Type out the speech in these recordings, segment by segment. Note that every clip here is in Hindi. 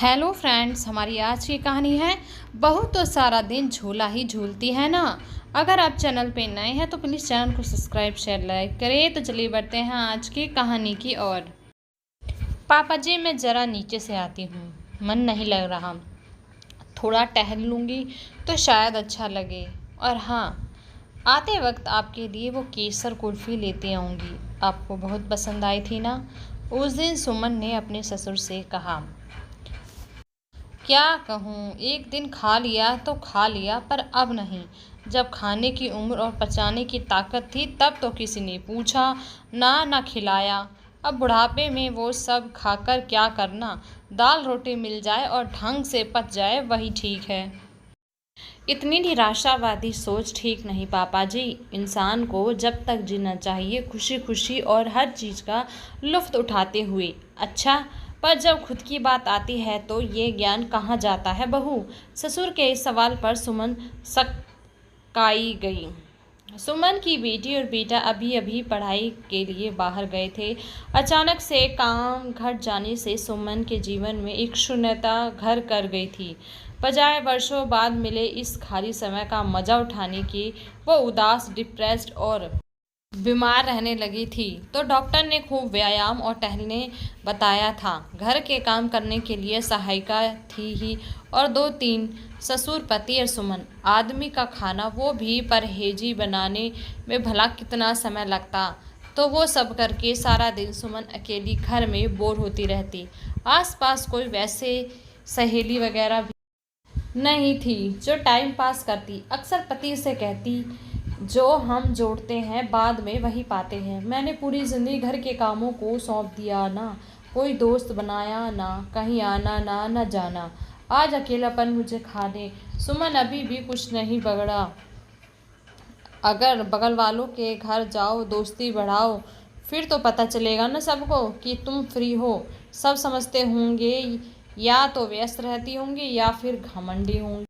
हेलो फ्रेंड्स, हमारी आज की कहानी है बहू तो सारा दिन झूला ही झूलती है ना। अगर आप चैनल पे नए हैं तो प्लीज़ चैनल को सब्सक्राइब शेयर लाइक करें। तो चलिए बढ़ते हैं आज की कहानी की ओर। पापा जी, मैं ज़रा नीचे से आती हूँ, मन नहीं लग रहा। थोड़ा टहल लूँगी तो शायद अच्छा लगे। और हाँ, आते वक्त आपके लिए वो केसर कुल्फ़ी लेते आऊँगी, आपको बहुत पसंद आई थी ना। उस दिन सुमन ने अपने ससुर से कहा। क्या कहूँ, एक दिन खा लिया तो खा लिया, पर अब नहीं। जब खाने की उम्र और पचाने की ताकत थी तब तो किसी ने पूछा ना खिलाया। अब बुढ़ापे में वो सब खाकर क्या करना। दाल रोटी मिल जाए और ढंग से पच जाए वही ठीक है। इतनी निराशावादी सोच ठीक नहीं पापा जी। इंसान को जब तक जीना चाहिए खुशी खुशी और हर चीज़ का लुफ्त उठाते हुए। अच्छा, पर जब खुद की बात आती है तो ये ज्ञान कहाँ जाता है बहू। ससुर के इस सवाल पर सुमन सक्काई गई। सुमन की बेटी और बेटा अभी अभी पढ़ाई के लिए बाहर गए थे। अचानक से काम घट जाने से सुमन के जीवन में एक शून्यता घर कर गई थी। बजाय वर्षों बाद मिले इस खाली समय का मजा उठाने की, वो उदास, डिप्रेस्ड और बीमार रहने लगी थी। तो डॉक्टर ने खूब व्यायाम और टहलने बताया था। घर के काम करने के लिए सहायिका थी ही, और 2-3 ससुर, पति और सुमन। आदमी का खाना, वो भी परहेजी बनाने में भला कितना समय लगता। तो वो सब करके सारा दिन सुमन अकेली घर में बोर होती रहती। आसपास कोई वैसे सहेली वगैरह भी नहीं थी जो टाइम पास करती। अक्सर पति से कहती, जो हम जोड़ते हैं बाद में वही पाते हैं। मैंने पूरी ज़िंदगी घर के कामों को सौंप दिया, ना कोई दोस्त बनाया, ना कहीं आना ना न जाना। आज अकेलापन मुझे खा ले। सुमन, अभी भी कुछ नहीं बिगड़ा। अगर बगल वालों के घर जाओ, दोस्ती बढ़ाओ, फिर तो पता चलेगा ना सबको कि तुम फ्री हो। सब समझते होंगे या तो व्यस्त रहती होंगी या फिर घमंडी होंगी।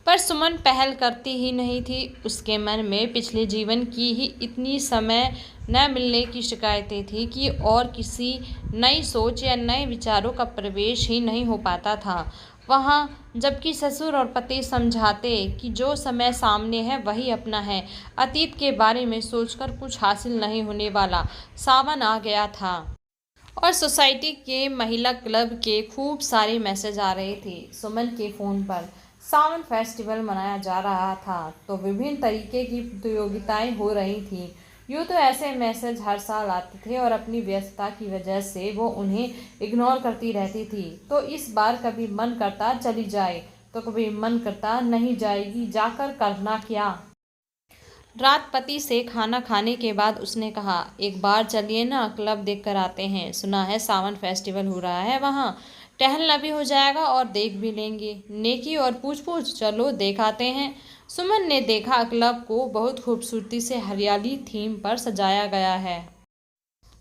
पर सुमन पहल करती ही नहीं थी। उसके मन में पिछले जीवन की ही इतनी समय न मिलने की शिकायतें थी कि और किसी नई सोच या नए विचारों का प्रवेश ही नहीं हो पाता था वहाँ। जबकि ससुर और पति समझाते कि जो समय सामने है वही अपना है। अतीत के बारे में सोचकर कुछ हासिल नहीं होने वाला। सावन आ गया था और सोसाइटी के महिला क्लब के खूब सारे मैसेज आ रहे थे सुमन के फ़ोन पर। सावन फेस्टिवल मनाया जा रहा था तो विभिन्न तरीके की प्रतियोगिताएं हो रही थीं। यूँ तो ऐसे मैसेज हर साल आते थे और अपनी व्यस्तता की वजह से वो उन्हें इग्नोर करती रहती थी। तो इस बार कभी मन करता चली जाए तो कभी मन करता नहीं जाएगी, जाकर करना क्या। रात पति से खाना खाने के बाद उसने कहा, एक बार चलिए ना, क्लब देख कर आते हैं। सुना है सावन फेस्टिवल हो रहा है वहाँ। टहलना भी हो जाएगा और देख भी लेंगे। नेकी और पूछ पूछ, चलो देख आते हैं। सुमन ने देखा, क्लब को बहुत खूबसूरती से हरियाली थीम पर सजाया गया है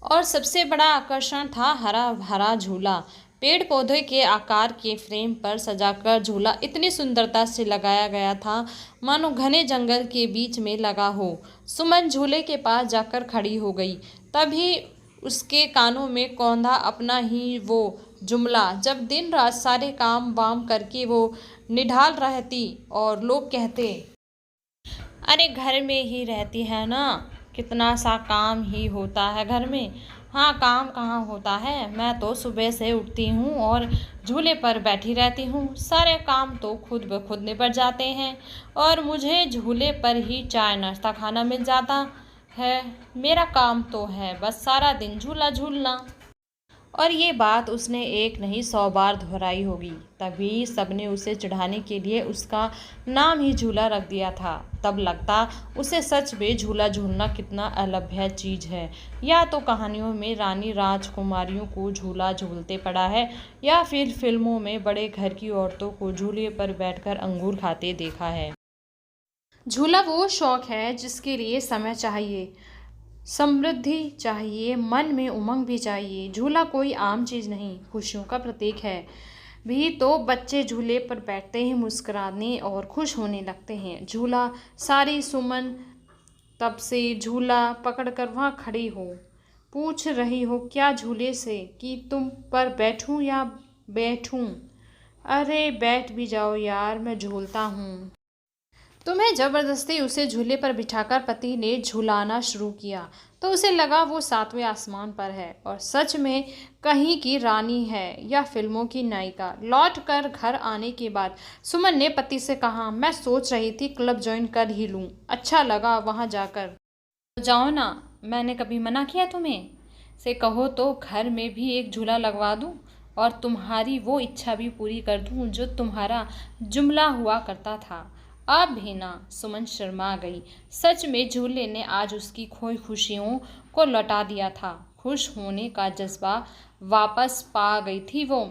और सबसे बड़ा आकर्षण था हरा भरा झूला। पेड़ पौधे के आकार के फ्रेम पर सजाकर झूला इतनी सुंदरता से लगाया गया था मानो घने जंगल के बीच में लगा हो। सुमन झूले के पास जाकर खड़ी हो गई। तभी उसके कानों में कौंधा अपना ही वो जुमला, जब दिन रात सारे काम वाम करके वो निढाल रहती और लोग कहते, अरे घर में ही रहती है ना, कितना सा काम ही होता है घर में। हाँ, काम कहाँ होता है, मैं तो सुबह से उठती हूँ और झूले पर बैठी रहती हूँ। सारे काम तो खुद ब खुद निपट जाते हैं और मुझे झूले पर ही चाय नाश्ता खाना मिल जाता है। मेरा काम तो है बस सारा दिन झूला झूलना। और ये बात उसने एक नहीं 100 बार दोहराई होगी। तभी सबने उसे चिढ़ाने के लिए उसका नाम ही झूला रख दिया था। तब लगता उसे सच में झूला झूलना कितना अलभ्य चीज़ है। या तो कहानियों में रानी राजकुमारियों को झूला झूलते पड़ा है, या फिर फिल्मों में बड़े घर की औरतों को झूले पर बैठकर अंगूर खाते देखा है। झूला वो शौक है जिसके लिए समय चाहिए, समृद्धि चाहिए, मन में उमंग भी चाहिए। झूला कोई आम चीज़ नहीं, खुशियों का प्रतीक है। भी तो बच्चे झूले पर बैठते ही मुस्कुराने और खुश होने लगते हैं। झूला सारी सुमन तब से झूला पकड़कर वहाँ खड़ी हो, पूछ रही हो क्या झूले से कि तुम पर बैठूं या बैठूं? अरे बैठ भी जाओ यार, मैं झूलता हूँ। तुम्हें जबरदस्ती उसे झूले पर बिठाकर पति ने झुलाना शुरू किया तो उसे लगा वो सातवें आसमान पर है और सच में कहीं की रानी है या फिल्मों की नायिका। लौट कर घर आने के बाद सुमन ने पति से कहा, मैं सोच रही थी क्लब ज्वाइन कर ही लूँ, अच्छा लगा वहाँ जाकर। तो जाओ ना, मैंने कभी मना किया तुम्हें? से कहो तो घर में भी एक झूला लगवा दूँ और तुम्हारी वो इच्छा भी पूरी कर दूँ जो तुम्हारा जुमला हुआ करता था। अब भी ना, सुमन शर्मा गई। सच में झूले ने आज उसकी खोई खुशियों को लौटा दिया था। खुश होने का जज्बा वापस पा गई थी वो।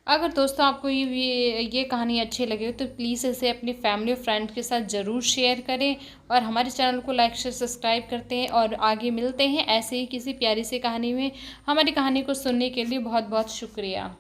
अगर दोस्तों आपको ये कहानी अच्छी लगे तो प्लीज़ इसे अपनी फैमिली और फ्रेंड के साथ ज़रूर शेयर करें और हमारे चैनल को लाइक शेयर सब्सक्राइब करते हैं और आगे मिलते हैं ऐसे ही किसी प्यारी सी कहानी में। हमारी कहानी को सुनने के लिए बहुत बहुत शुक्रिया।